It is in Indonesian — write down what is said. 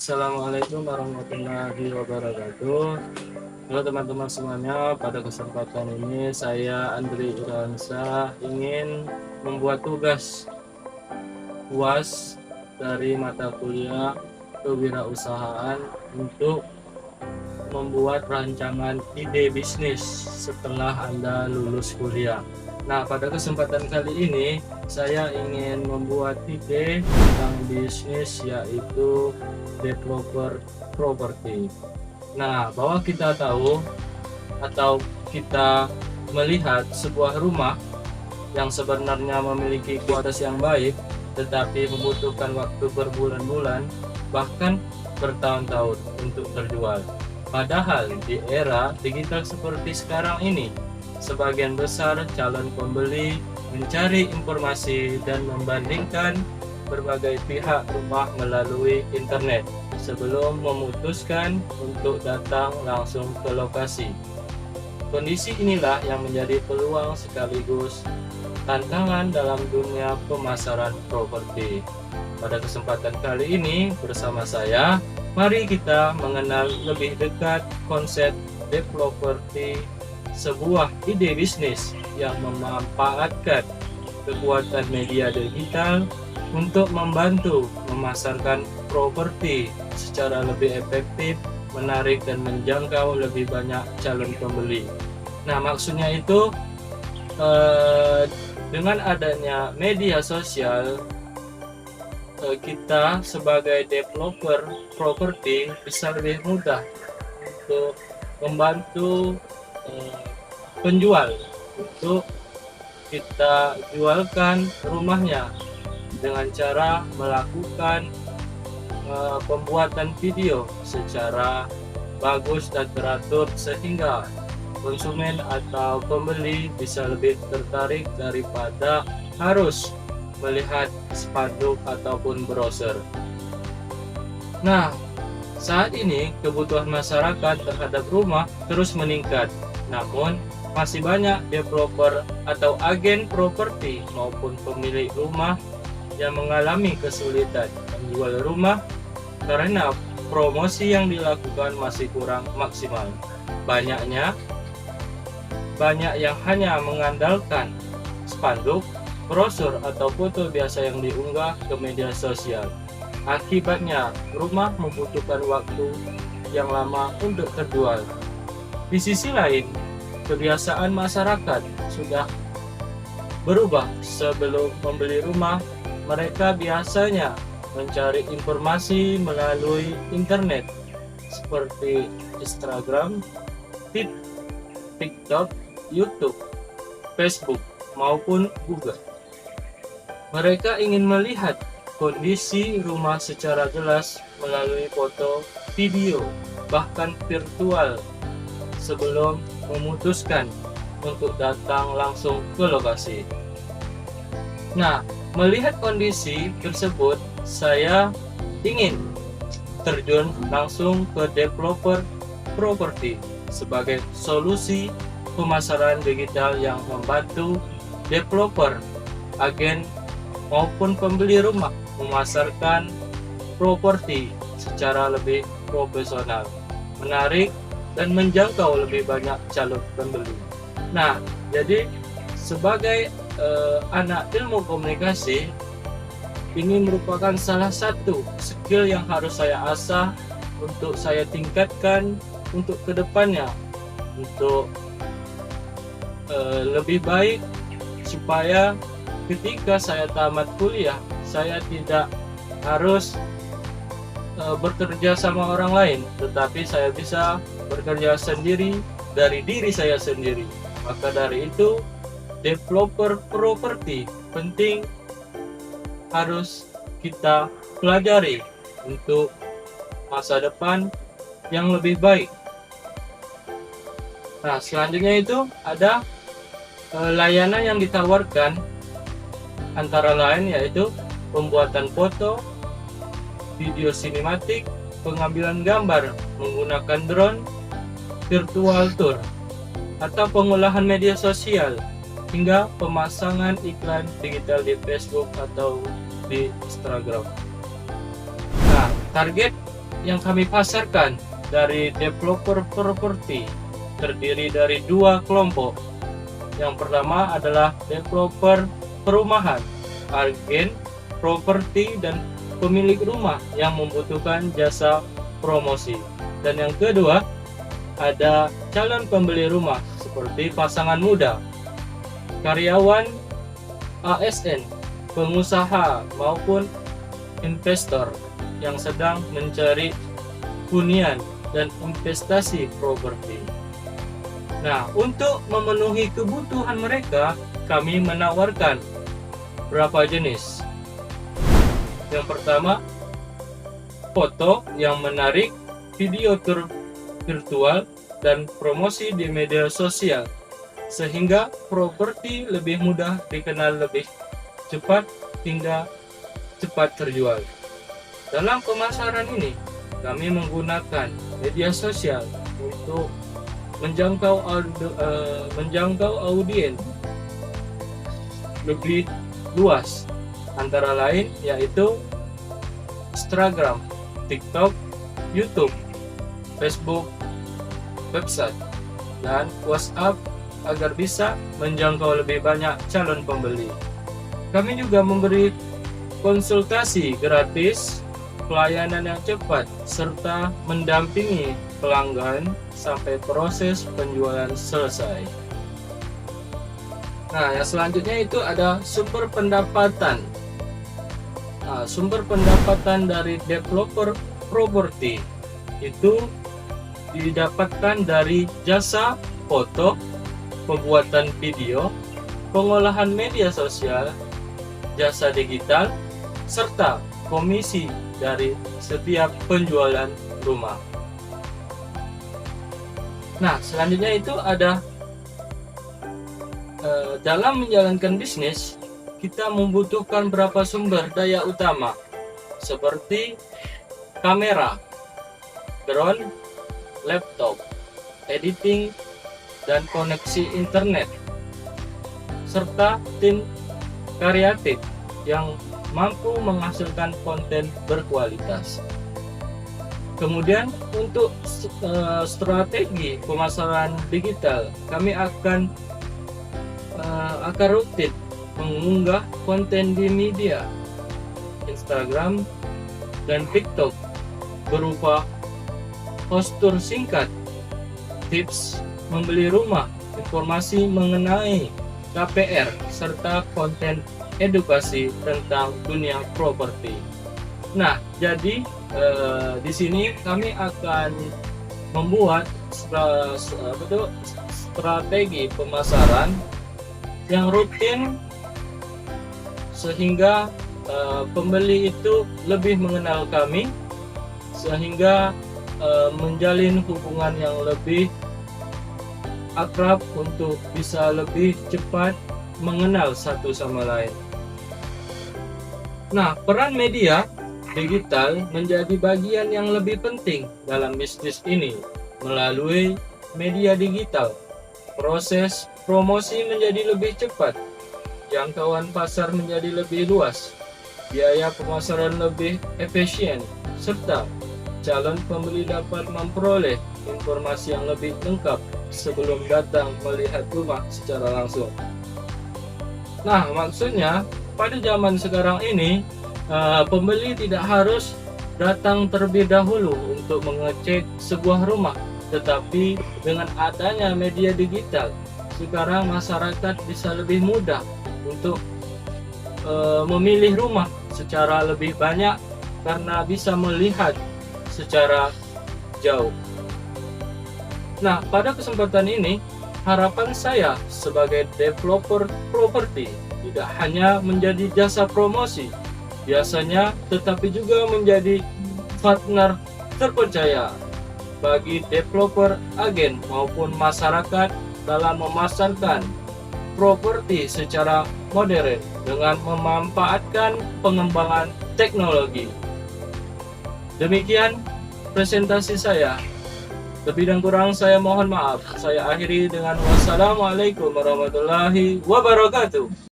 Assalamualaikum warahmatullahi wabarakatuh. Halo teman-teman semuanya, pada kesempatan ini saya Andri Iransa ingin membuat tugas UAS dari mata kuliah kewirausahaan untuk membuat rancangan ide bisnis setelah Anda lulus kuliah. Nah, pada kesempatan kali ini saya ingin membuat ide tentang bisnis yaitu developer properti. Nah, bahwa kita tahu atau kita melihat sebuah rumah yang sebenarnya memiliki kualitas yang baik tetapi membutuhkan waktu berbulan-bulan bahkan bertahun-tahun untuk terjual. Padahal di era digital seperti sekarang ini, sebagian besar calon pembeli mencari informasi dan membandingkan berbagai pihak rumah melalui internet sebelum memutuskan untuk datang langsung ke lokasi. Kondisi inilah yang menjadi peluang sekaligus tantangan dalam dunia pemasaran properti. Pada kesempatan kali ini bersama saya, mari kita mengenal lebih dekat konsep developer, sebuah ide bisnis yang memanfaatkan kekuatan media digital untuk membantu memasarkan properti secara lebih efektif, menarik dan menjangkau lebih banyak calon pembeli. Nah, maksudnya itu dengan adanya media sosial, kita sebagai developer properti bisa lebih mudah untuk membantu penjual untuk kita jualkan rumahnya dengan cara melakukan pembuatan video secara bagus dan teratur sehingga konsumen atau pembeli bisa lebih tertarik daripada harus melihat spanduk ataupun brosur. Nah, saat ini kebutuhan masyarakat terhadap rumah terus meningkat, namun masih banyak developer atau agen properti maupun pemilik rumah yang mengalami kesulitan menjual rumah karena promosi yang dilakukan masih kurang maksimal. Banyak yang hanya mengandalkan spanduk, brosur atau foto biasa yang diunggah ke media sosial. Akibatnya, rumah membutuhkan waktu yang lama untuk terjual. Di sisi lain, kebiasaan masyarakat sudah berubah. Sebelum membeli rumah, mereka biasanya mencari informasi melalui internet seperti Instagram, TikTok, YouTube, Facebook, maupun Google. Mereka ingin melihat kondisi rumah secara jelas melalui foto, video, bahkan virtual sebelum memutuskan untuk datang langsung ke lokasi. Nah, melihat kondisi tersebut, saya ingin terjun langsung ke developer properti sebagai solusi pemasaran digital yang membantu developer, agen, maupun pembeli rumah memasarkan properti secara lebih profesional, menarik, dan menjangkau lebih banyak calon pembeli. Nah, jadi sebagai anak ilmu komunikasi, ini merupakan salah satu skill yang harus saya asah untuk saya tingkatkan untuk kedepannya, untuk lebih baik supaya ketika saya tamat kuliah saya tidak harus bekerja sama orang lain, tetapi saya bisa bekerja sendiri dari diri saya sendiri. Maka dari itu developer properti penting harus kita pelajari untuk masa depan yang lebih baik. Nah, selanjutnya itu ada layanan yang ditawarkan antara lain yaitu pembuatan foto, video sinematik, pengambilan gambar menggunakan drone, virtual tour, atau pengolahan media sosial, hingga pemasangan iklan digital di Facebook atau di Instagram. Nah, target yang kami pasarkan dari developer properti terdiri dari dua kelompok. Yang pertama adalah developer perumahan, agen properti dan pemilik rumah yang membutuhkan jasa promosi. Dan yang kedua, ada calon pembeli rumah seperti pasangan muda, karyawan ASN, pengusaha maupun investor yang sedang mencari hunian dan investasi properti. Nah, untuk memenuhi kebutuhan mereka, kami menawarkan berapa jenis. Yang pertama, foto yang menarik, video tour virtual, dan promosi di media sosial, sehingga properti lebih mudah dikenal lebih cepat hingga cepat terjual. Dalam pemasaran ini, kami menggunakan media sosial untuk menjangkau audiens lebih luas, antara lain yaitu Instagram, TikTok, YouTube, Facebook, website, dan WhatsApp agar bisa menjangkau lebih banyak calon pembeli. Kami juga memberi konsultasi gratis, pelayanan yang cepat, serta mendampingi pelanggan sampai proses penjualan selesai. Nah, yang selanjutnya itu ada sumber pendapatan. Nah, sumber pendapatan dari developer properti itu didapatkan dari jasa foto, pembuatan video, pengolahan media sosial, jasa digital, serta komisi dari setiap penjualan rumah. Nah, selanjutnya itu ada dalam menjalankan bisnis, kita membutuhkan beberapa sumber daya utama seperti kamera, drone, laptop, editing, dan koneksi internet, serta tim kreatif yang mampu menghasilkan konten berkualitas. Kemudian untuk strategi pemasaran digital, kami akan rutin mengunggah konten di media Instagram dan TikTok berupa postur singkat, tips membeli rumah, informasi mengenai KPR, serta konten edukasi tentang dunia properti. Nah, jadi di sini kami akan membuat strategi pemasaran yang rutin sehingga pembeli itu lebih mengenal kami, sehingga menjalin hubungan yang lebih akrab untuk bisa lebih cepat mengenal satu sama lain. Nah, peran media digital menjadi bagian yang lebih penting dalam bisnis ini. Melalui media digital, proses promosi menjadi lebih cepat, jangkauan pasar menjadi lebih luas, biaya pemasaran lebih efisien, serta calon pembeli dapat memperoleh informasi yang lebih lengkap sebelum datang melihat rumah secara langsung. Nah, maksudnya pada zaman sekarang ini pembeli tidak harus datang terlebih dahulu untuk mengecek sebuah rumah, tetapi dengan adanya media digital, sekarang masyarakat bisa lebih mudah untuk memilih rumah secara lebih banyak karena bisa melihat secara jauh. Nah, pada kesempatan ini, harapan saya sebagai developer properti tidak hanya menjadi jasa promosi biasanya, tetapi juga menjadi partner terpercaya bagi developer, agen maupun masyarakat dalam memasarkan properti secara modern dengan memanfaatkan pengembangan teknologi. Demikian presentasi saya. Lebih dan kurang saya mohon maaf. Saya akhiri dengan wassalamualaikum warahmatullahi wabarakatuh.